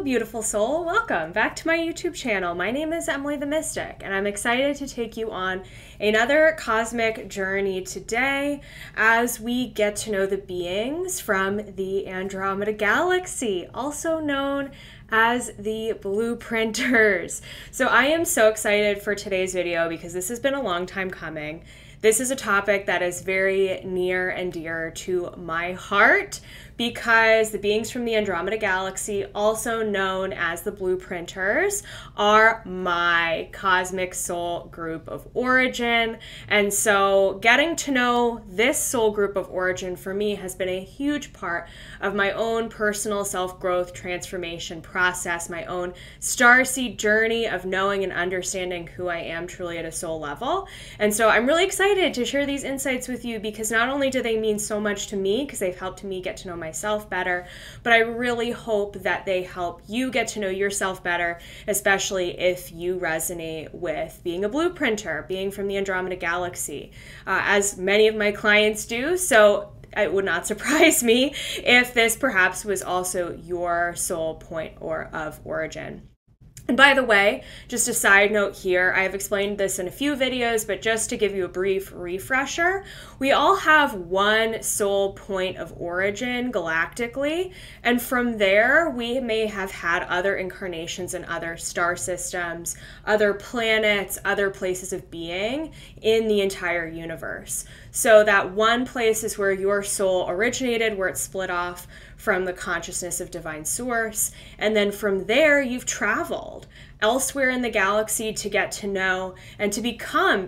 beautiful soul. Welcome back to my YouTube channel. My name is Emily the Mystic, and I'm excited to take you on another cosmic journey today as we get to know the beings from the Andromeda Galaxy, also known as the Blueprinters. So I am so excited for today's video because this has been a long time coming. This is a topic that is very near and dear to my heart because the beings from the Andromeda Galaxy, also known as the Blueprinters, are my cosmic soul group of origin. And so getting to know this soul group of origin for me has been a huge part of my own personal self-growth transformation process, my own starseed journey of knowing and understanding who I am truly at a soul level. And so I'm really excited to share these insights with you because not only do they mean so much to me because they've helped me get to know myself better, but I really hope that they help you get to know yourself better, especially if you resonate with being a blueprinter, being from the Andromeda Galaxy, as many of my clients do. So it would not surprise me if this perhaps was also your soul point of origin. And by the way, just a side note here, I have explained this in a few videos, but just to give you a brief refresher, we all have one soul point of origin galactically, and from there we may have had other incarnations in other star systems, other planets, other places of being in the entire universe. So that one place is where your soul originated, where it split off from the consciousness of divine source. And then from there, you've traveled elsewhere in the galaxy to get to know and to be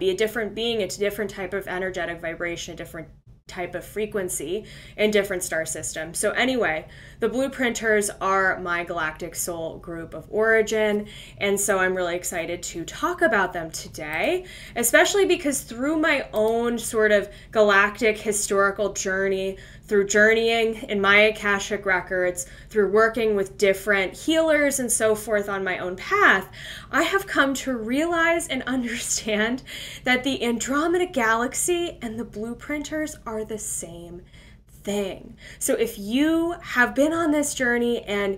a different being, a different type of energetic vibration, a different type of frequency in different star systems. So anyway, the Blueprinters are my galactic soul group of origin, and so I'm really excited to talk about them today, especially because through my own sort of galactic historical journey, through journeying in my Akashic records, through working with different healers and so forth on my own path, I have come to realize and understand that the Andromeda Galaxy and the Blueprinters are the same thing. So if you have been on this journey and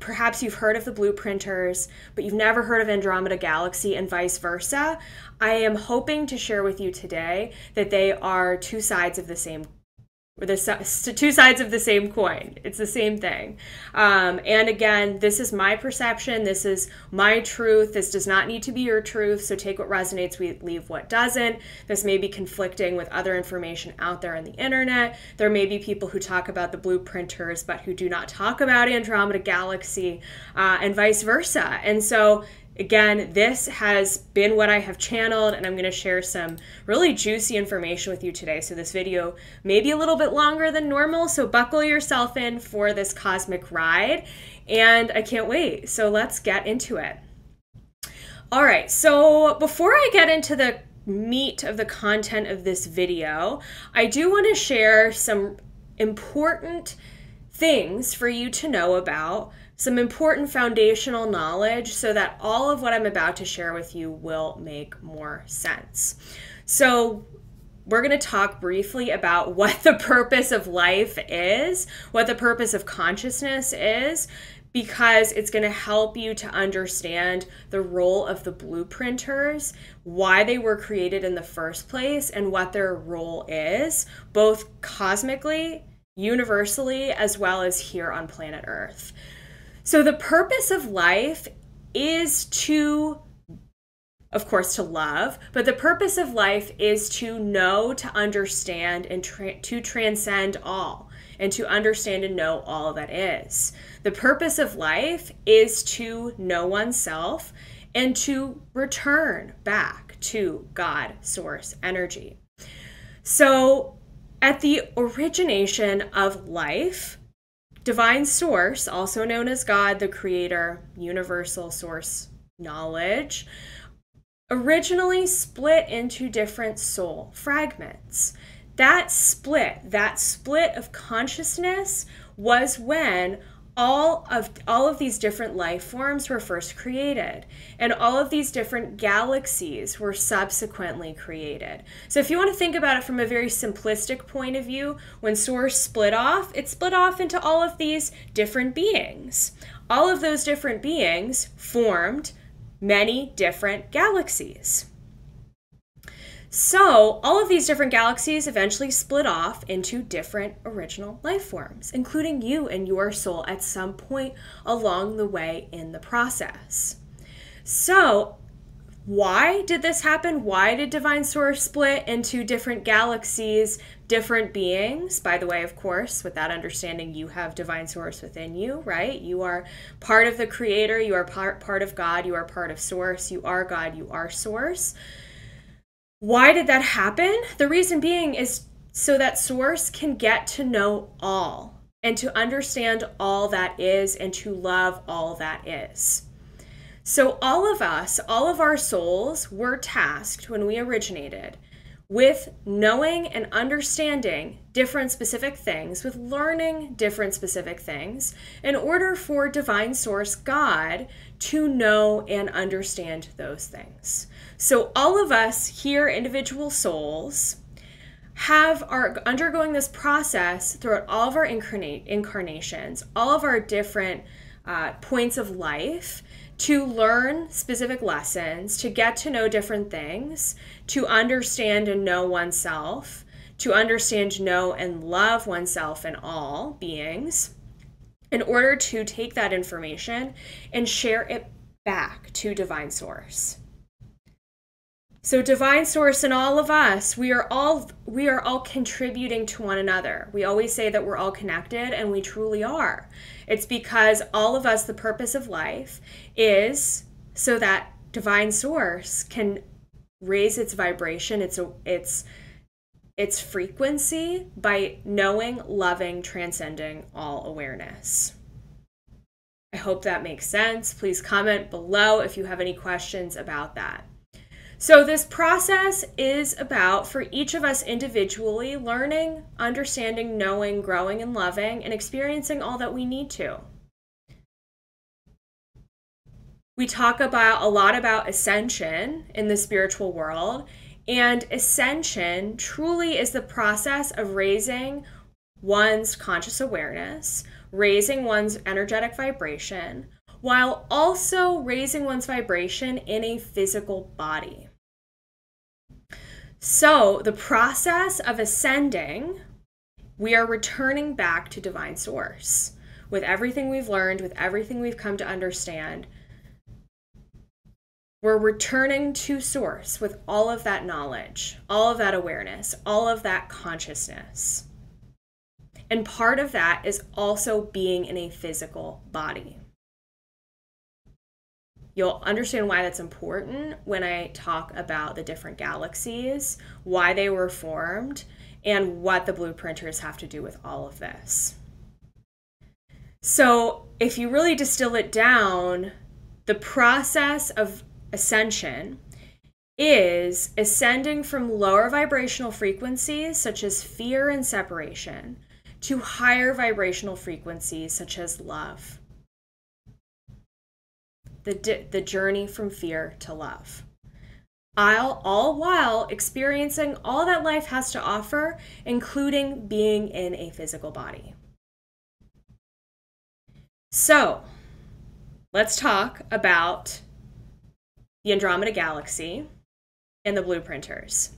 perhaps you've heard of the Blueprinters, but you've never heard of Andromeda Galaxy and vice versa, I am hoping to share with you today that they are two sides of the same coin. It's the same thing. And again, this is my perception. This is my truth. This does not need to be your truth. So take what resonates, leave what doesn't. This may be conflicting with other information out there on the internet. There may be people who talk about the Blueprinters, but who do not talk about Andromeda Galaxy, and vice versa. And so again, this has been what I have channeled, and I'm going to share some really juicy information with you today. So this video may be a little bit longer than normal, so buckle yourself in for this cosmic ride, and I can't wait. So let's get into it. All right, so before I get into the meat of the content of this video, I do want to share some important things for you to know about, some important foundational knowledge so that all of what I'm about to share with you will make more sense. So we're going to talk briefly about what the purpose of life is, what the purpose of consciousness is, because it's going to help you to understand the role of the Blueprinters, why they were created in the first place, and what their role is, both cosmically, universally, as well as here on planet Earth. So the purpose of life is of course, to love, but the purpose of life is to know, to understand, and to transcend all, and to understand and know all that is. The purpose of life is to know oneself and to return back to God, source, energy. So at the origination of life, divine source, also known as God, the creator, universal source knowledge, originally split into different soul fragments. That split of consciousness was when all of these different life forms were first created, and all of these different galaxies were subsequently created. So if you want to think about it from a very simplistic point of view, when Source split off, it split off into all of these different beings. All of those different beings formed many different galaxies. So all of these different galaxies eventually split off into different original life forms, including you and your soul at some point along the way in the process. So why did this happen? Why did Divine Source split into different galaxies, different beings? By the way, of course, with that understanding, you have Divine Source within you, right? You are part of the Creator. You are part of God. You are part of Source. You are God. You are Source. Why did that happen? The reason being is so that Source can get to know all and to understand all that is and to love all that is. So all of us, all of our souls were tasked when we originated with knowing and understanding different specific things, with learning different specific things in order for Divine Source God to know and understand those things. So all of us here, individual souls, are undergoing this process throughout all of our incarnations, all of our different points of life, to learn specific lessons, to get to know different things, to understand and know oneself, to understand, know, and love oneself and all beings, in order to take that information and share it back to Divine Source. So Divine Source and all of us, we are all contributing to one another. We always say that we're all connected, and we truly are. It's because all of us, the purpose of life is so that Divine Source can raise its vibration, its frequency by knowing, loving, transcending all awareness. I hope that makes sense. Please comment below if you have any questions about that. So this process is about, for each of us individually, learning, understanding, knowing, growing, and loving, and experiencing all that we need to. We talk a lot about ascension in the spiritual world, and ascension truly is the process of raising one's conscious awareness, raising one's energetic vibration, while also raising one's vibration in a physical body. So the process of ascending, we are returning back to Divine Source. With everything we've learned, with everything we've come to understand, we're returning to Source with all of that knowledge, all of that awareness, all of that consciousness. And part of that is also being in a physical body. You'll understand why that's important when I talk about the different galaxies, why they were formed, and what the blueprinters have to do with all of this. So if you really distill it down, the process of ascension is ascending from lower vibrational frequencies, such as fear and separation, to higher vibrational frequencies, such as love. The journey from fear to love. All while experiencing all that life has to offer, including being in a physical body. So, let's talk about the Andromeda Galaxy and the blueprinters.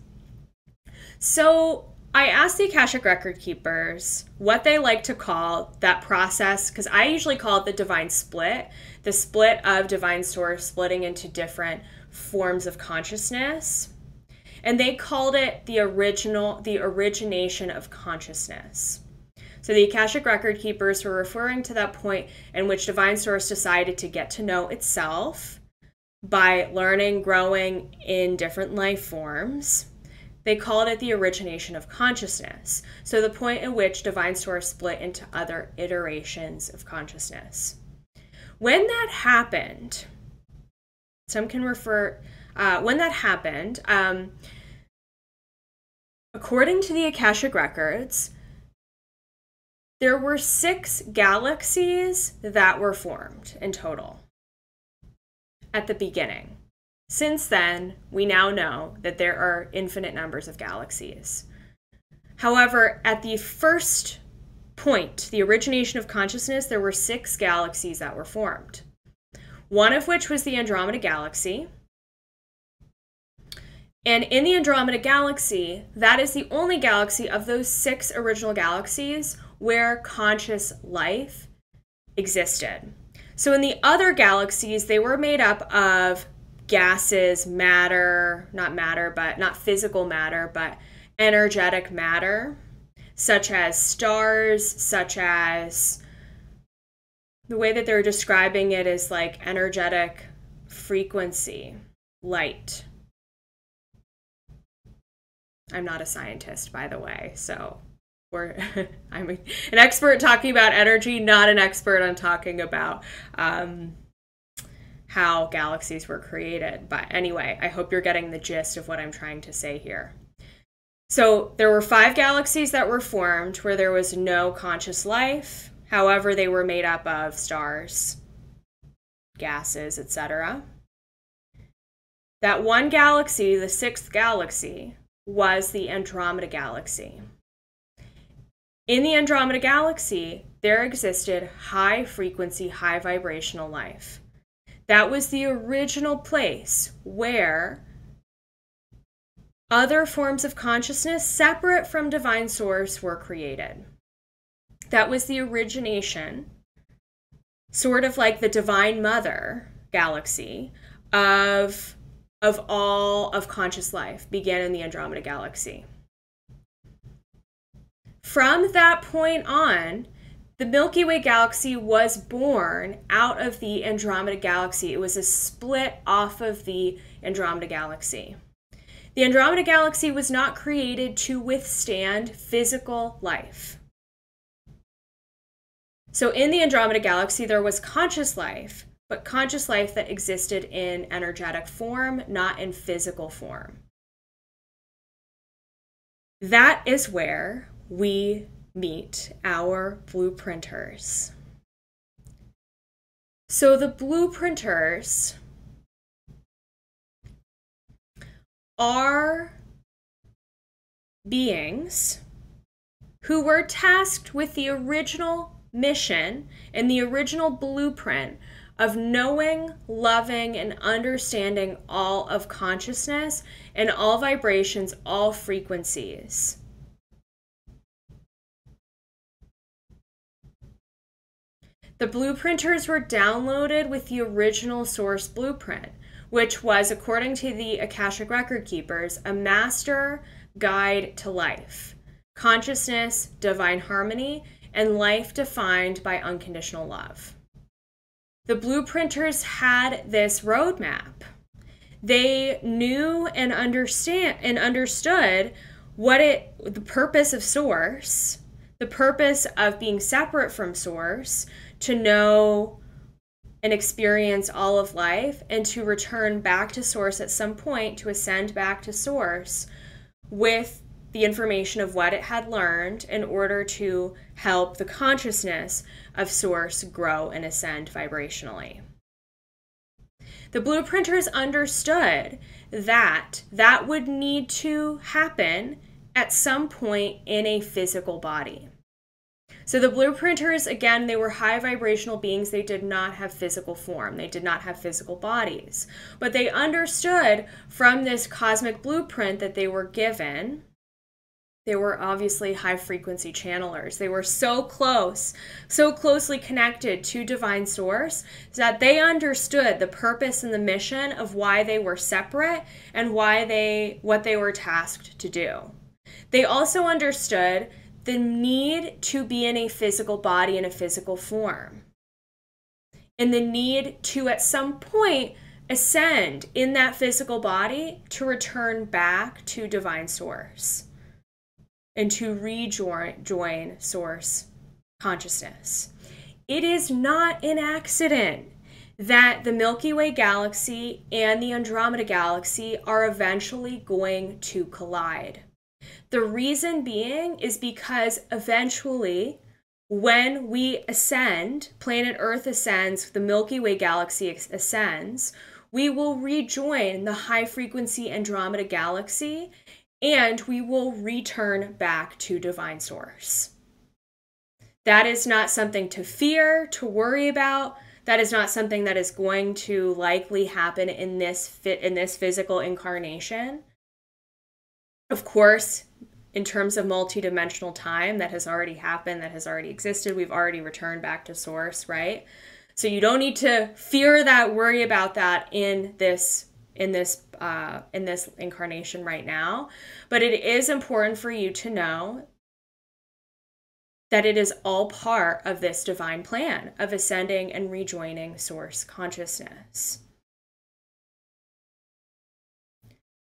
So, I asked the Akashic Record Keepers what they like to call that process, because I usually call it the divine split, the split of Divine Source splitting into different forms of consciousness. And they called it the origination of consciousness. So the Akashic Record Keepers were referring to that point in which Divine Source decided to get to know itself by learning, growing in different life forms. They called it the origination of consciousness. So the point at which Divine Source split into other iterations of consciousness. When that happened, some can refer, when that happened, according to the Akashic Records, there were 6 galaxies that were formed in total at the beginning. Since then, we now know that there are infinite numbers of galaxies. However, at the first point, the origination of consciousness, there were 6 galaxies that were formed. One of which was the Andromeda Galaxy. And in the Andromeda Galaxy, that is the only galaxy of those 6 original galaxies where conscious life existed. So in the other galaxies, they were made up of gases, matter, not physical matter, but energetic matter, such as stars, such as, the way that they're describing it is like energetic frequency, light. I'm not a scientist, by the way, so I'm an expert talking about energy, not an expert on talking about how galaxies were created. But anyway, I hope you're getting the gist of what I'm trying to say here. So there were 5 galaxies that were formed where there was no conscious life. However, they were made up of stars, gases, etc. That one galaxy, the 6th galaxy, was the Andromeda Galaxy. In the Andromeda Galaxy, there existed high frequency, high vibrational life. That was the original place where other forms of consciousness separate from divine source were created. That was the origination, sort of like the Divine Mother galaxy of all of conscious life began in the Andromeda Galaxy. From that point on, the Milky Way galaxy was born out of the Andromeda Galaxy. It was a split off of the Andromeda Galaxy. The Andromeda Galaxy was not created to withstand physical life. So in the Andromeda Galaxy, there was conscious life, but conscious life that existed in energetic form, not in physical form. That is where we meet our blueprinters. So the blueprinters are beings who were tasked with the original mission and the original blueprint of knowing, loving, and understanding all of consciousness and all vibrations, all frequencies. The blueprinters were downloaded with the original source blueprint, which was, according to the Akashic Record Keepers, a master guide to life, consciousness, divine harmony, and life defined by unconditional love. The blueprinters had this roadmap. They knew and understood the purpose of source, the purpose of being separate from source, to know and experience all of life, and to return back to source at some point, to ascend back to source with the information of what it had learned in order to help the consciousness of source grow and ascend vibrationally. The blueprinters understood that that would need to happen at some point in a physical body. So the blueprinters, again, they were high vibrational beings. They did not have physical form. They did not have physical bodies. But they understood from this cosmic blueprint that they were given, they were obviously high frequency channelers. They were so closely connected to divine source that they understood the purpose and the mission of why they were separate and what they were tasked to do. They also understood the need to be in a physical body in a physical form, and the need to at some point ascend in that physical body to return back to divine source and to rejoin source consciousness. It is not an accident that the Milky Way galaxy and the Andromeda galaxy are eventually going to collide. The reason being is because eventually when we ascend, planet Earth ascends, the Milky Way galaxy ascends, we will rejoin the high frequency Andromeda galaxy, and we will return back to Divine Source. That is not something to fear, to worry about. That is not something that is going to likely happen in this physical incarnation. Of course, in terms of multidimensional time, that has already happened, that has already existed. We've already returned back to Source, right? So you don't need to fear that, worry about that in this incarnation right now. But it is important for you to know that it is all part of this divine plan of ascending and rejoining Source consciousness.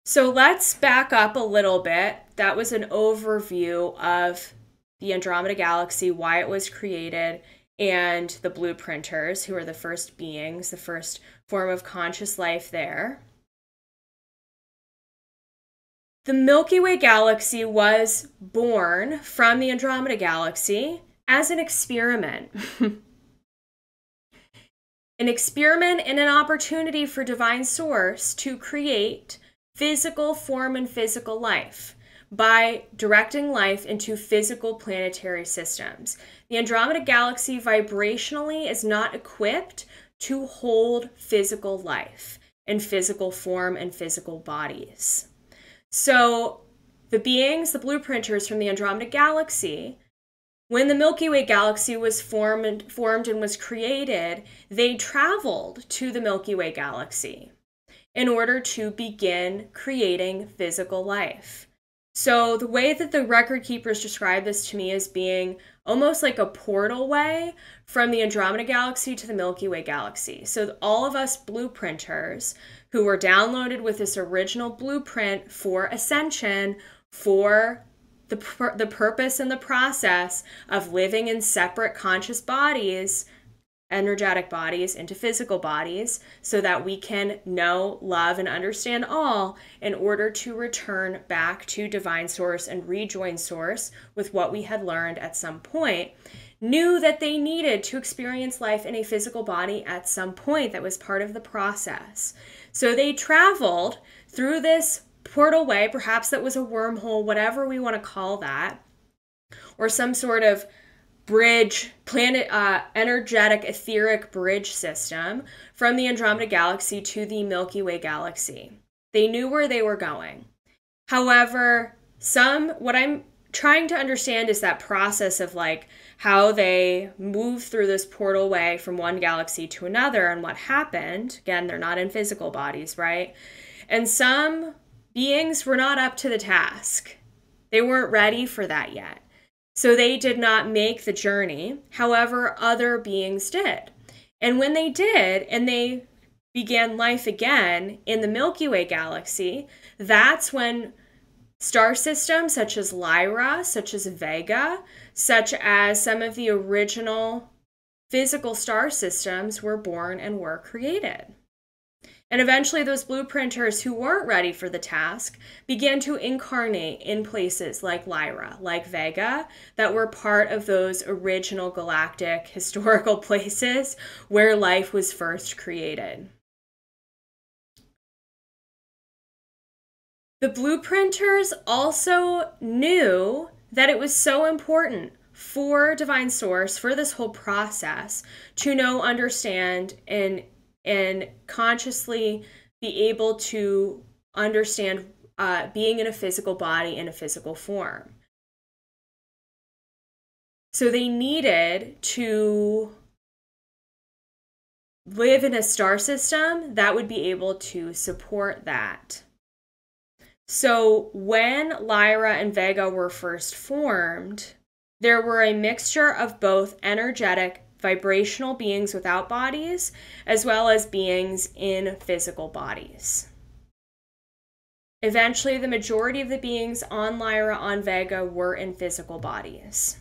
So let's back up a little bit. That was an overview of the Andromeda Galaxy, why it was created, and the blueprinters, who are the first beings, the first form of conscious life there. The Milky Way galaxy was born from the Andromeda Galaxy as an experiment. An experiment and an opportunity for Divine Source to create physical form and physical life by directing life into physical planetary systems. The Andromeda Galaxy vibrationally is not equipped to hold physical life and physical form and physical bodies. So the beings, the blueprinters from the Andromeda Galaxy, when the Milky Way galaxy was formed and was created, they traveled to the Milky Way galaxy in order to begin creating physical life. So the way that the record keepers describe this to me as being almost like a portal way from the Andromeda Galaxy to the Milky Way galaxy. So all of us blueprinters who were downloaded with this original blueprint for ascension, for the purpose and the process of living in separate conscious bodies, energetic bodies into physical bodies, so that we can know, love, and understand all in order to return back to Divine Source and rejoin Source with what we had learned at some point, knew that they needed to experience life in a physical body at some point. That was part of the process. So they traveled through this portal way, perhaps that was a wormhole, whatever we want to call that, or some sort of bridge, energetic, etheric bridge system from the Andromeda Galaxy to the Milky Way galaxy. They knew where they were going. However, what I'm trying to understand is that process of like how they move through this portal way from one galaxy to another and what happened. Again, they're not in physical bodies, right? And some beings were not up to the task. They weren't ready for that yet. So they did not make the journey. However, other beings did. And when they did, and they began life again in the Milky Way galaxy, that's when star systems such as Lyra, such as Vega, such as some of the original physical star systems were born and were created. And eventually those blueprinters who weren't ready for the task began to incarnate in places like Lyra, like Vega, that were part of those original galactic historical places where life was first created. The blueprinters also knew that it was so important for Divine Source, for this whole process, to know, understand, and consciously be able to understand being in a physical body in a physical form. So they needed to live in a star system that would be able to support that. So when Lyra and Vega were first formed, there were a mixture of both energetic, vibrational beings without bodies, as well as beings in physical bodies. Eventually, the majority of the beings on Lyra, on Vega, were in physical bodies.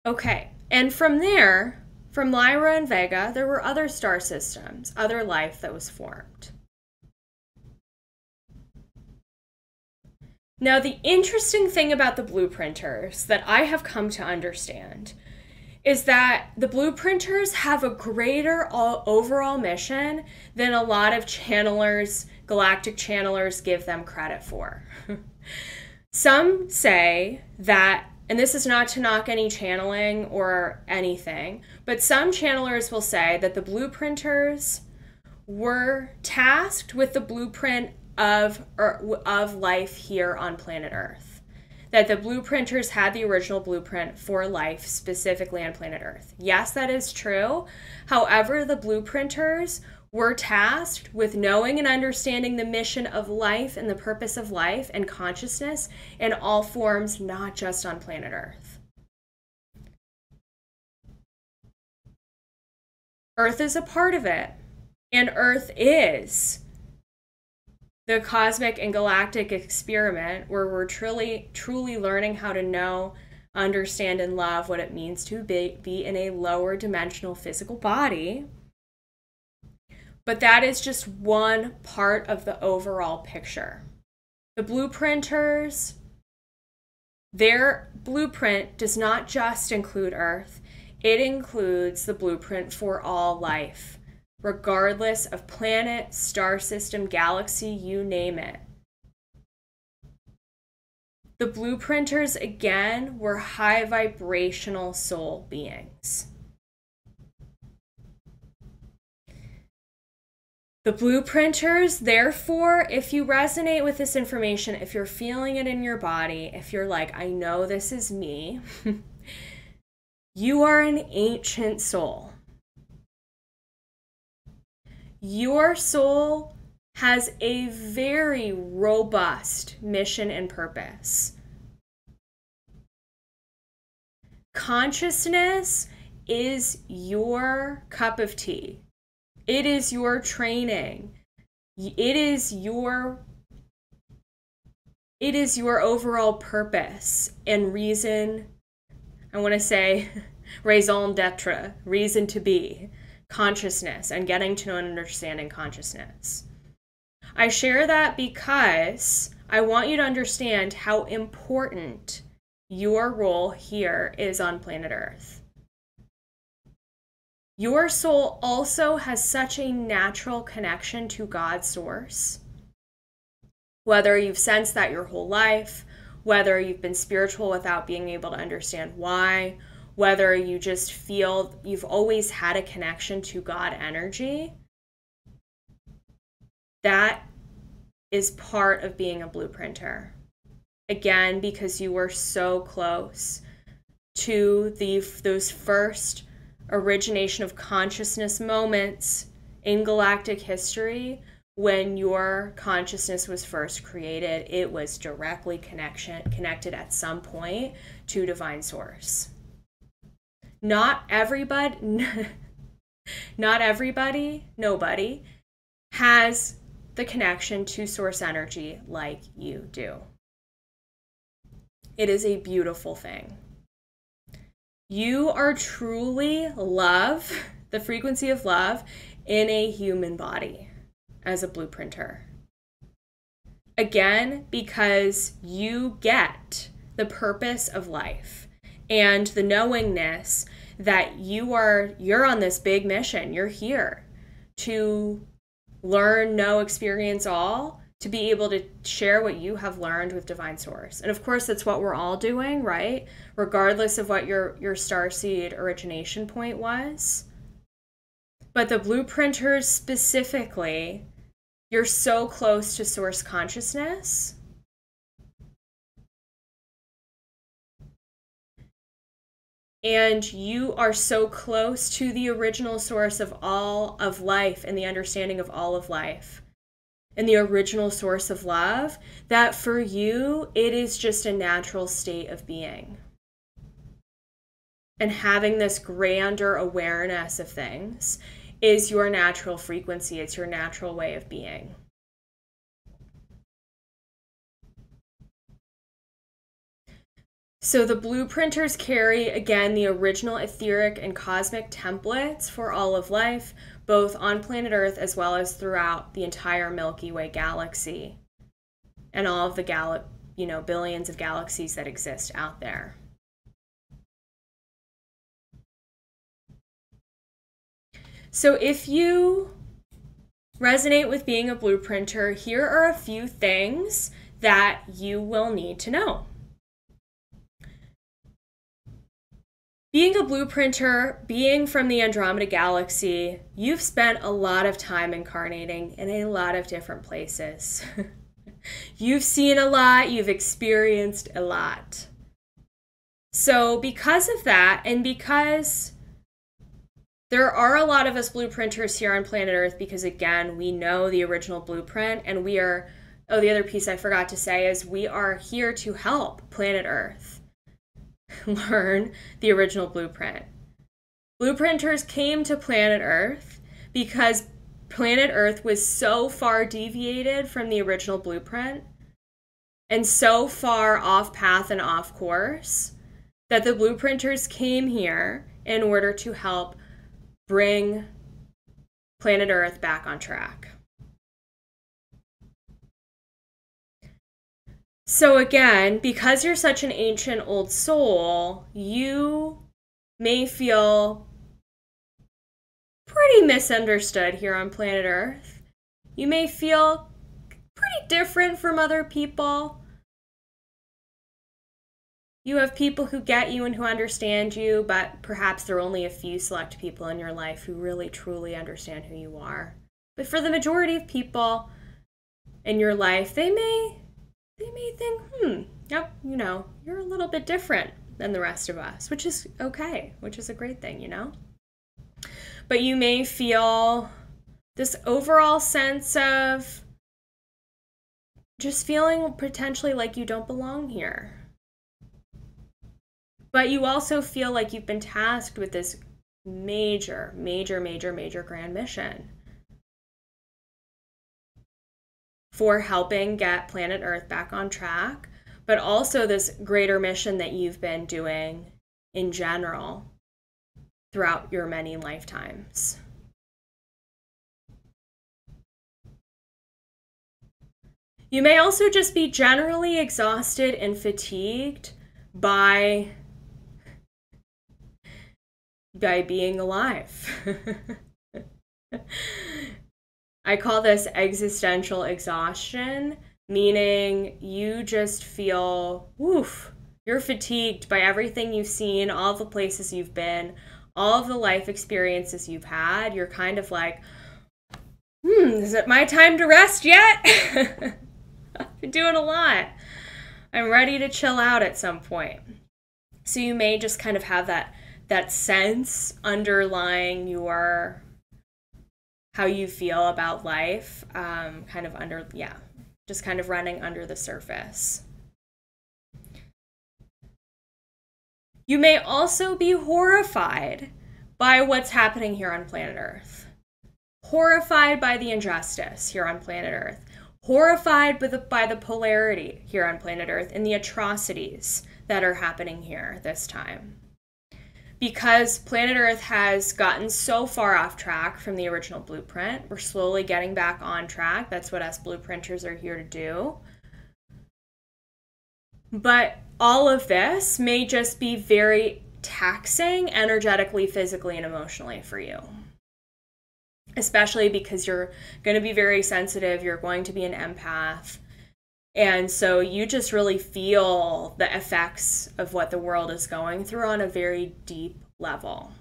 Okay, and from there, from Lyra and Vega, there were other star systems, other life that was formed. Now, the interesting thing about the blueprinters that I have come to understand is that the blueprinters have a greater overall mission than a lot of channelers, galactic channelers, give them credit for. Some say that, and this is not to knock any channeling or anything, but some channelers will say that the blueprinters were tasked with the blueprint of life here on planet Earth. That the blueprinters had the original blueprint for life specifically on planet Earth. Yes, that is true. However, the blueprinters were tasked with knowing and understanding the mission of life and the purpose of life and consciousness in all forms, not just on planet Earth. Earth is a part of it, and Earth is the cosmic and galactic experiment where we're truly learning how to know, understand, and love what it means to be in a lower dimensional physical body. But that is just one part of the overall picture. The blueprinters, their blueprint does not just include Earth, it includes the blueprint for all life, regardless of planet, star system, galaxy, you name it. The blueprinters, again, were high vibrational soul beings. The blueprinters, therefore, if you resonate with this information, if you're feeling it in your body, if you're like, I know this is me, you are an ancient soul. Your soul has a very robust mission and purpose. Consciousness is your cup of tea. It is your training. It is your overall purpose and reason. I want to say raison d'etre, reason to be. Consciousness and getting to know and understanding consciousness. I share that because I want you to understand how important your role here is on planet Earth. Your soul also has such a natural connection to God's source. Whether you've sensed that your whole life, whether you've been spiritual without being able to understand why, whether you just feel you've always had a connection to God energy, that is part of being a blueprinter. Again, because you were so close to those first origination of consciousness moments in galactic history. When your consciousness was first created, it was directly connected at some point to divine source. Not everybody, nobody has the connection to source energy like you do. It is a beautiful thing. You are truly love, the frequency of love, in a human body as a blueprinter. Again, because you get the purpose of life and the knowingness that you're on this big mission. You're here to learn, know, experience all, to be able to share what you have learned with divine source. And of course, that's what we're all doing, right? Regardless of what your starseed origination point was. But the blueprinters specifically, you're so close to source consciousness. And you are so close to the original source of all of life and the understanding of all of life and the original source of love, that for you, it is just a natural state of being. And having this grander awareness of things is your natural frequency. It's your natural way of being. So the blueprinters carry, again, the original etheric and cosmic templates for all of life, both on planet Earth as well as throughout the entire Milky Way galaxy and all of the billions of galaxies that exist out there. So if you resonate with being a blueprinter, here are a few things that you will need to know. Being a blueprinter, being from the Andromeda Galaxy, you've spent a lot of time incarnating in a lot of different places. You've seen a lot, you've experienced a lot. So because of that, and because there are a lot of us blueprinters here on planet Earth, because again, we know the original blueprint, and we are, oh, the other piece I forgot to say is we are here to help planet Earth learn the original blueprint. Blueprinters came to planet Earth because planet Earth was so far deviated from the original blueprint and so far off path and off course that the blueprinters came here in order to help bring planet Earth back on track. So again, because you're such an ancient old soul, you may feel pretty misunderstood here on planet Earth. You may feel pretty different from other people. You have people who get you and who understand you, but perhaps there are only a few select people in your life who really truly understand who you are. But for the majority of people in your life, they may think, yep, you're a little bit different than the rest of us, which is okay, which is a great thing, But you may feel this overall sense of just feeling potentially like you don't belong here. But you also feel like you've been tasked with this major grand mission for helping get planet Earth back on track, but also this greater mission that you've been doing in general throughout your many lifetimes. You may also just be generally exhausted and fatigued by being alive. I call this existential exhaustion, meaning you just feel, you're fatigued by everything you've seen, all the places you've been, all of the life experiences you've had. You're kind of like, is it my time to rest yet? I've been doing a lot. I'm ready to chill out at some point. So you may just kind of have that sense underlying your how you feel about life, just kind of running under the surface. You may also be horrified by what's happening here on planet Earth. Horrified by the injustice here on planet Earth. Horrified by the polarity here on planet Earth and the atrocities that are happening here this time. Because planet Earth has gotten so far off track from the original blueprint, we're slowly getting back on track. That's what us blueprinters are here to do. But all of this may just be very taxing energetically, physically, and emotionally for you. Especially because you're going to be very sensitive, you're going to be an empath. And so you just really feel the effects of what the world is going through on a very deep level.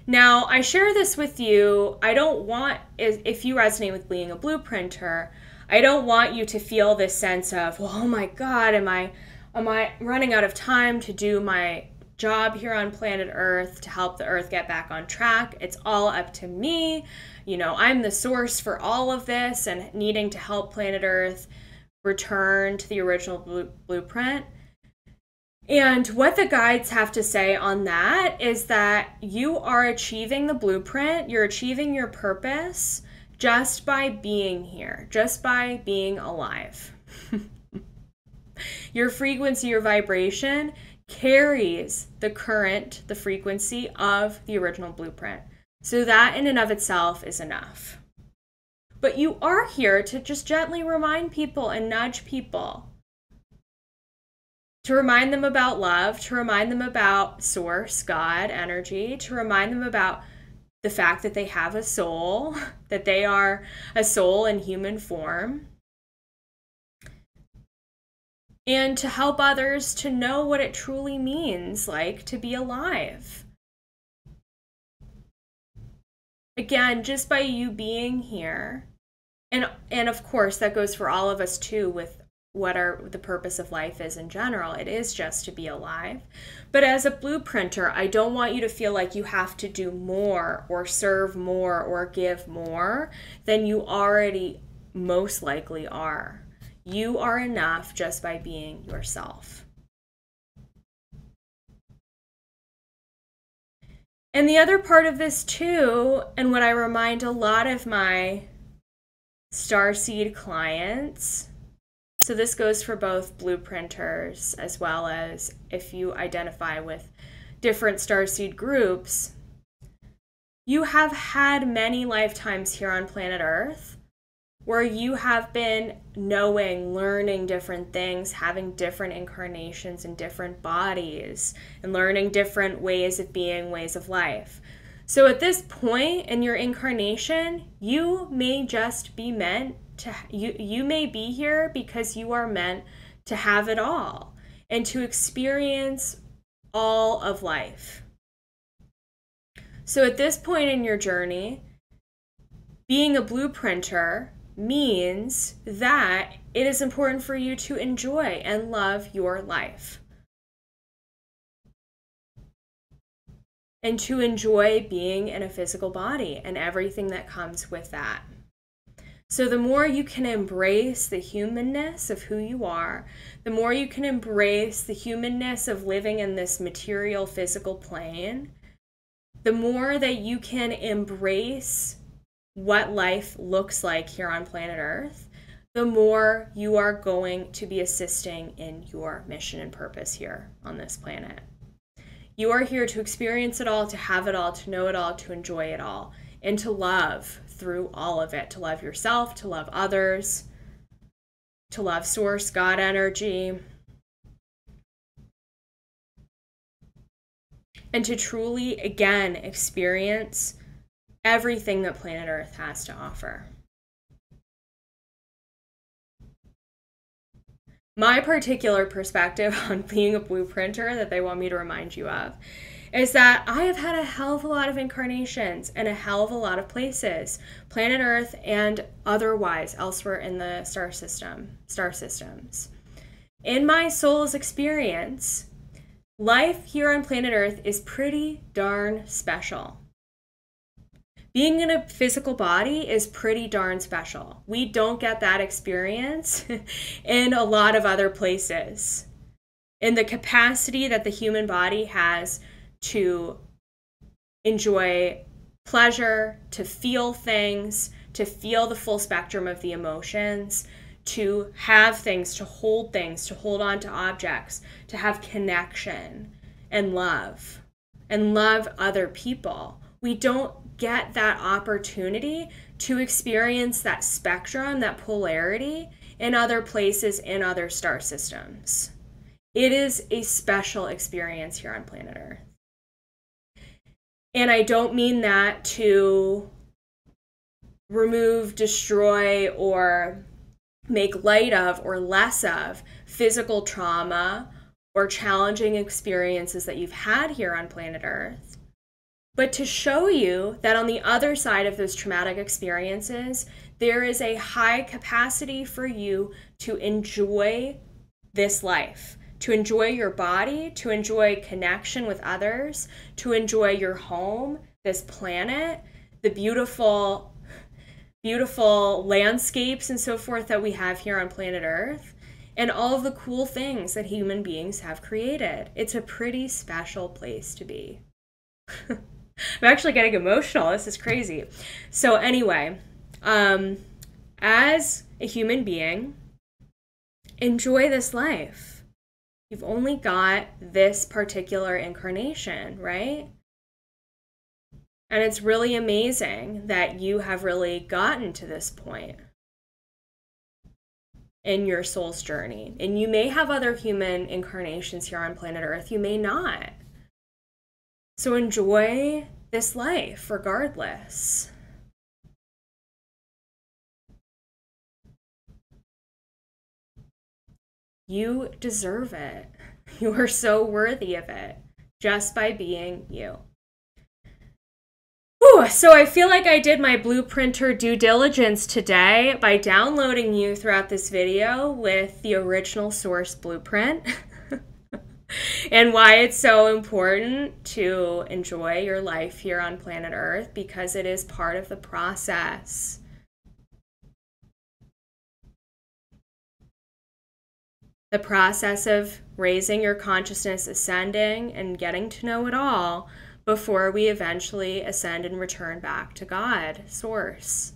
Now, I share this with you. I don't want, if you resonate with being a blueprinter, I don't want you to feel this sense of, well, oh my God, am I running out of time to do my job here on planet Earth to help the Earth get back on track? It's all up to me. I'm the source for all of this and needing to help planet Earth return to the original blueprint. And what the guides have to say on that is that you are achieving the blueprint, you're achieving your purpose just by being here, just by being alive. Your frequency, your vibration carries the current, the frequency of the original blueprint. So that in and of itself is enough. But you are here to just gently remind people and nudge people, to remind them about love, to remind them about source, God, energy, to remind them about the fact that they have a soul, that they are a soul in human form, and to help others to know what it truly means like to be alive. Again, just by you being here, and of course that goes for all of us too, with what the purpose of life is in general. It is just to be alive. But as a blueprinter, I don't want you to feel like you have to do more or serve more or give more than you already most likely are. You are enough just by being yourself. And the other part of this too, and what I remind a lot of my Starseed clients, so this goes for both blueprinters as well as if you identify with different Starseed groups, you have had many lifetimes here on planet Earth where you have been knowing, learning different things, having different incarnations in different bodies, and learning different ways of being, ways of life. So at this point in your incarnation, you may just be meant to, you may be here because you are meant to have it all and to experience all of life. So at this point in your journey, being a blueprinter means that it is important for you to enjoy and love your life. And to enjoy being in a physical body and everything that comes with that. So the more you can embrace the humanness of who you are, the more you can embrace the humanness of living in this material physical plane, the more that you can embrace what life looks like here on planet Earth, the more you are going to be assisting in your mission and purpose here on this planet. You are here to experience it all, to have it all, to know it all, to enjoy it all, and to love through all of it, to love yourself, to love others, to love source, God energy, and to truly, again, experience everything that planet Earth has to offer. My particular perspective on being a blueprinter that they want me to remind you of is that I have had a hell of a lot of incarnations and a hell of a lot of places, planet Earth and otherwise elsewhere in the star systems. In my soul's experience, life here on planet Earth is pretty darn special. Being in a physical body is pretty darn special. We don't get that experience in a lot of other places. In the capacity that the human body has to enjoy pleasure, to feel things, to feel the full spectrum of the emotions, to have things, to hold on to objects, to have connection and love other people. We don't get that opportunity to experience that spectrum, that polarity in other places, in other star systems. It is a special experience here on planet Earth. And I don't mean that to remove, destroy, or make light of or less of physical trauma or challenging experiences that you've had here on planet Earth, but to show you that on the other side of those traumatic experiences, there is a high capacity for you to enjoy this life, to enjoy your body, to enjoy connection with others, to enjoy your home, this planet, the beautiful, beautiful landscapes and so forth that we have here on planet Earth, and all of the cool things that human beings have created. It's a pretty special place to be. I'm actually getting emotional. This is crazy. So anyway, as a human being, enjoy this life. You've only got this particular incarnation, right? And it's really amazing that you have really gotten to this point in your soul's journey. And you may have other human incarnations here on planet Earth. You may not. So enjoy this life regardless. You deserve it. You are so worthy of it just by being you. Whew, so I feel like I did my blueprinter due diligence today by downloading you throughout this video with the original source blueprint and why it's so important to enjoy your life here on planet Earth, because it is part of the process. The process of raising your consciousness, ascending, and getting to know it all before we eventually ascend and return back to God, Source.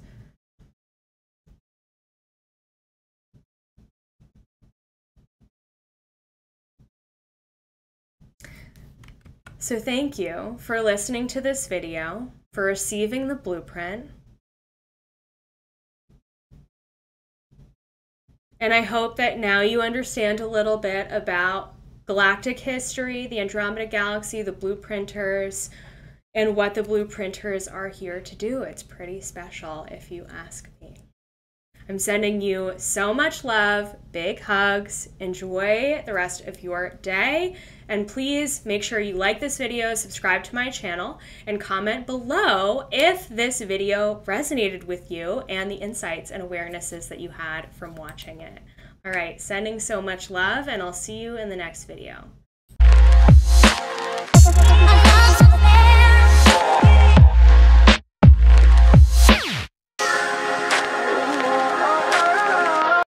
So thank you for listening to this video, for receiving the blueprint. And I hope that now you understand a little bit about galactic history, the Andromeda Galaxy, the blueprinters, and what the blueprinters are here to do. It's pretty special, if you ask me. I'm sending you so much love, big hugs. Enjoy the rest of your day. And please make sure you like this video, subscribe to my channel, and comment below if this video resonated with you and the insights and awarenesses that you had from watching it. All right, sending so much love, and I'll see you in the next video.